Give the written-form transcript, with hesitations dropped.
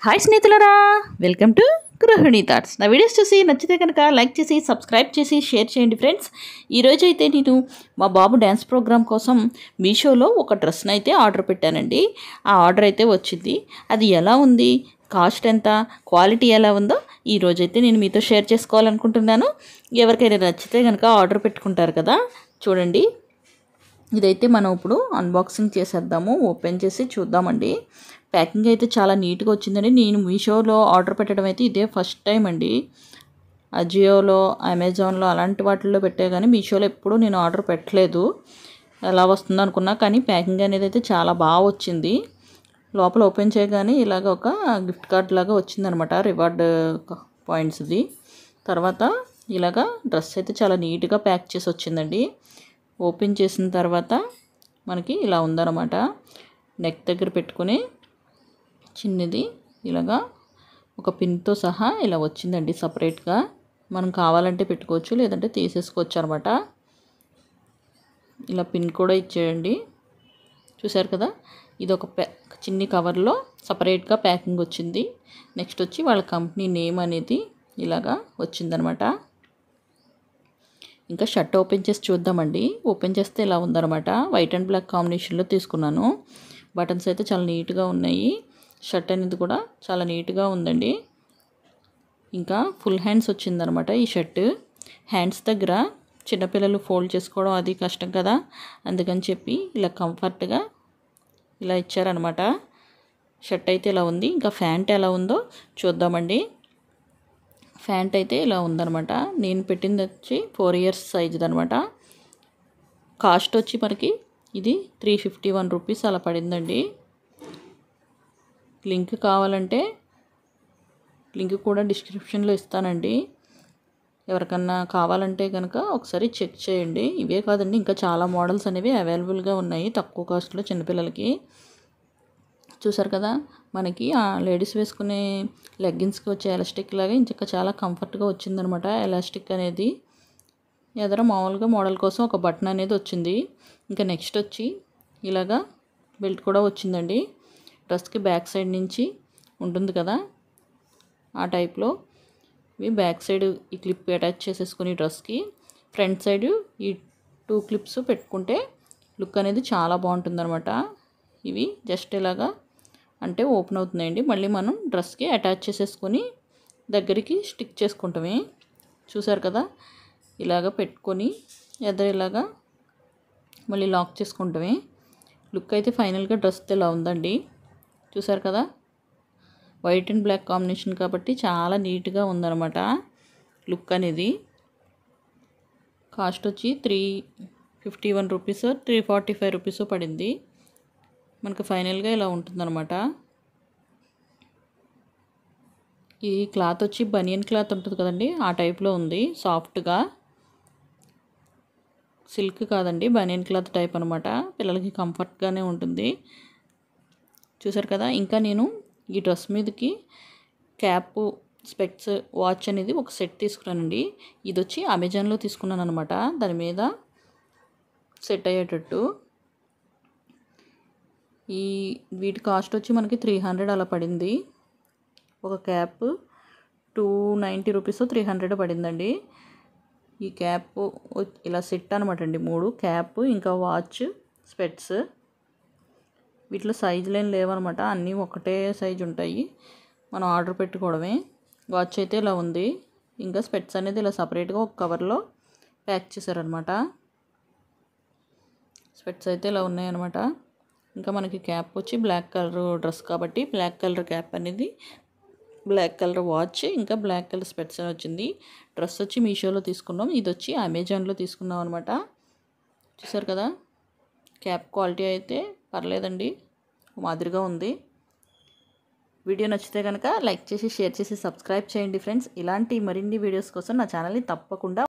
Hi స్నేహితులారా, welcome to గృహిణి thoughts. నా వీడియోస్ చూసి నచ్చితే కనుక లైక్ చేసి సబ్స్క్రైబ్ చేసి షేర్ చేయండి ఫ్రెండ్స్. ఈరోజు అయితే నేను మా బాబు డ్యాన్స్ ప్రోగ్రామ్ కోసం మీషోలో ఒక డ్రెస్ని అయితే ఆర్డర్ పెట్టానండి. ఆ ఆర్డర్ అయితే వచ్చింది. అది ఎలా ఉంది, కాస్ట్ ఎంత, క్వాలిటీ ఎలా ఉందో ఈరోజైతే నేను మీతో షేర్ చేసుకోవాలనుకుంటున్నాను. ఎవరికైనా నచ్చితే కనుక ఆర్డర్ పెట్టుకుంటారు కదా, చూడండి. ఇదైతే మనం ఇప్పుడు అన్బాక్సింగ్ చేసేద్దాము. ఓపెన్ చేసి చూద్దామండి. ప్యాకింగ్ అయితే చాలా నీట్గా వచ్చిందండి. నేను మీషోలో ఆర్డర్ పెట్టడం అయితే ఇదే ఫస్ట్ టైం అండి. అజియోలో, అమెజాన్లో అలాంటి వాటిల్లో పెట్టే కానీ మీషోలో ఎప్పుడూ నేను ఆర్డర్ పెట్టలేదు. ఎలా వస్తుందో అనుకున్నా, కానీ ప్యాకింగ్ అనేది అయితే చాలా బాగా వచ్చింది. లోపల ఓపెన్ చేయగానే ఇలాగ ఒక గిఫ్ట్ కార్డ్ లాగా వచ్చిందనమాట, రివార్డ్ పాయింట్స్ది. తర్వాత ఇలాగ డ్రెస్ అయితే చాలా నీట్గా ప్యాక్ చేసి వచ్చిందండి. ఓపెన్ చేసిన తర్వాత మనకి ఇలా ఉందన్నమాట. నెక్ దగ్గర పెట్టుకుని చిన్నది ఇలాగా ఒక పిన్తో సహా ఇలా వచ్చిందండి. సపరేట్గా మనం కావాలంటే పెట్టుకోవచ్చు, లేదంటే తీసేసుకోవచ్చు అనమాట. ఇలా పిన్ కూడా ఇచ్చేయండి. చూసారు కదా, ఇది ఒక చిన్ని కవర్లో సపరేట్గా ప్యాకింగ్ వచ్చింది. నెక్స్ట్ వచ్చి వాళ్ళ కంపెనీ నేమ్ అనేది ఇలాగా వచ్చిందనమాట. ఇంకా షర్ట్ ఓపెన్ చేసి చూద్దామండి. ఓపెన్ చేస్తే ఇలా ఉందన్నమాట. వైట్ అండ్ బ్లాక్ కాంబినేషన్లో తీసుకున్నాను. బటన్స్ అయితే చాలా నీట్గా ఉన్నాయి. షర్ట్ అనేది కూడా చాలా నీట్గా ఉందండి. ఇంకా ఫుల్ హ్యాండ్స్ వచ్చిందనమాట ఈ షర్ట్. హ్యాండ్స్ దగ్గర చిన్నపిల్లలు ఫోల్డ్ చేసుకోవడం అది కష్టం కదా, అందుకని చెప్పి ఇలా కంఫర్ట్గా ఇలా ఇచ్చారనమాట. షర్ట్ అయితే ఇలా ఉంది. ఇంకా ప్యాంట్ ఎలా ఉందో చూద్దామండి. ప్యాంట్ అయితే ఇలా ఉందనమాట. నేను పెట్టింది వచ్చి 4 years సైజుది అనమాట. కాస్ట్ వచ్చి మనకి ఇది 351 రూపీస్ అలా పడిందండి. లింక్ కావాలంటే లింక్ కూడా డిస్క్రిప్షన్లో ఇస్తానండి. ఎవరికన్నా కావాలంటే కనుక ఒకసారి చెక్ చేయండి. ఇవే కాదండి, ఇంకా చాలా మోడల్స్ అనేవి అవైలబుల్గా ఉన్నాయి తక్కువ కాస్ట్లో చిన్నపిల్లలకి. చూసారు కదా, మనకి లేడీస్ వేసుకునే లెగ్గిన్స్కి వచ్చే ఎలాస్టిక్ లాగా ఇంకా చాలా కంఫర్ట్గా వచ్చిందనమాట. ఎలాస్టిక్ అనేది ఎదర మామూలుగా మోడల్ కోసం ఒక బటన్ అనేది వచ్చింది. ఇంకా నెక్స్ట్ వచ్చి ఇలాగా బెల్ట్ కూడా వచ్చిందండి. డ్రెస్కి బ్యాక్ సైడ్ నుంచి ఉంటుంది కదా, ఆ టైప్లో ఇవి బ్యాక్ సైడ్ ఈ క్లిప్ అటాచ్ చేసేసుకుని డ్రెస్కి ఫ్రంట్ సైడ్ ఈ 2 క్లిప్స్ పెట్టుకుంటే లుక్ అనేది చాలా బాగుంటుందన్నమాట. ఇవి జస్ట్ ఇలాగా అంటే ఓపెన్ అవుతున్నాయండి. మళ్ళీ మనం డ్రెస్కి అటాచ్ చేసేసుకొని దగ్గరికి స్టిక్ చేసుకుంటామే. చూసారు కదా, ఇలాగ పెట్టుకొని ఎదురు ఇలాగా మళ్ళీ లాక్ చేసుకుంటామే. లుక్ అయితే ఫైనల్గా డ్రెస్ ఇలా ఉందండి. చూసారు కదా, వైట్ అండ్ బ్లాక్ కాంబినేషన్ కాబట్టి చాలా నీట్గా ఉందన్నమాట లుక్ అనేది. కాస్ట్ వచ్చి 351 రూపీస్ 345 రూపీస్ పడింది. మనకు ఫైనల్గా ఇలా ఉంటుందన్నమాట. ఈ క్లాత్ వచ్చి బనియన్ క్లాత్ ఉంటుంది కదండి, ఆ టైప్లో ఉంది. సాఫ్ట్గా సిల్క్ కాదండి, బనియన్ క్లాత్ టైప్ అనమాట. పిల్లలకి కంఫర్ట్గానే ఉంటుంది. చూసారు కదా, ఇంకా నేను ఈ డ్రెస్ మీదకి క్యాప్, స్పెక్ట్స్, వాచ్ అనేది ఒక సెట్ తీసుకున్నానండి. ఇది వచ్చి అమెజాన్లో తీసుకున్నాను అనమాట. దాని మీద సెట్ అయ్యేటట్టు వీటి కాస్ట్ వచ్చి మనకి 300 అలా పడింది. ఒక క్యాప్ 290 రూపీస్ 300 పడిందండి. ఈ క్యాప్ ఇలా సెట్ అనమాట అండి. 3 క్యాప్, ఇంకా వాచ్, స్పెట్స్. వీటిలో సైజులు ఏం లేవన్నమాట, అన్నీ ఒకటే సైజు ఉంటాయి. మనం ఆర్డర్ పెట్టుకోవడమే. వాచ్ అయితే ఇలా ఉంది. ఇంకా స్పెట్స్ అనేది ఇలా సపరేట్గా ఒక కవర్లో ప్యాక్ చేశారనమాట. స్పెట్స్ అయితే ఇలా ఉన్నాయన్నమాట. ఇంకా మనకి క్యాప్ వచ్చి బ్లాక్ కలర్ డ్రెస్ కాబట్టి బ్లాక్ కలర్ క్యాప్ అనేది, బ్లాక్ కలర్ వాచ్, ఇంకా బ్లాక్ కలర్ స్పెట్స్ అని వచ్చింది. డ్రెస్ వచ్చి మీషోలో తీసుకున్నాం, ఇది వచ్చి అమెజాన్లో తీసుకున్నాం అనమాట. చూసారు కదా, క్యాప్ క్వాలిటీ అయితే పర్లేదండి, మాదిరిగా ఉంది. వీడియో నచ్చితే కనుక లైక్ చేసి షేర్ చేసి సబ్స్క్రైబ్ చేయండి ఫ్రెండ్స్. ఇలాంటి మరిన్ని వీడియోస్ కోసం నా ఛానల్ని తప్పకుండా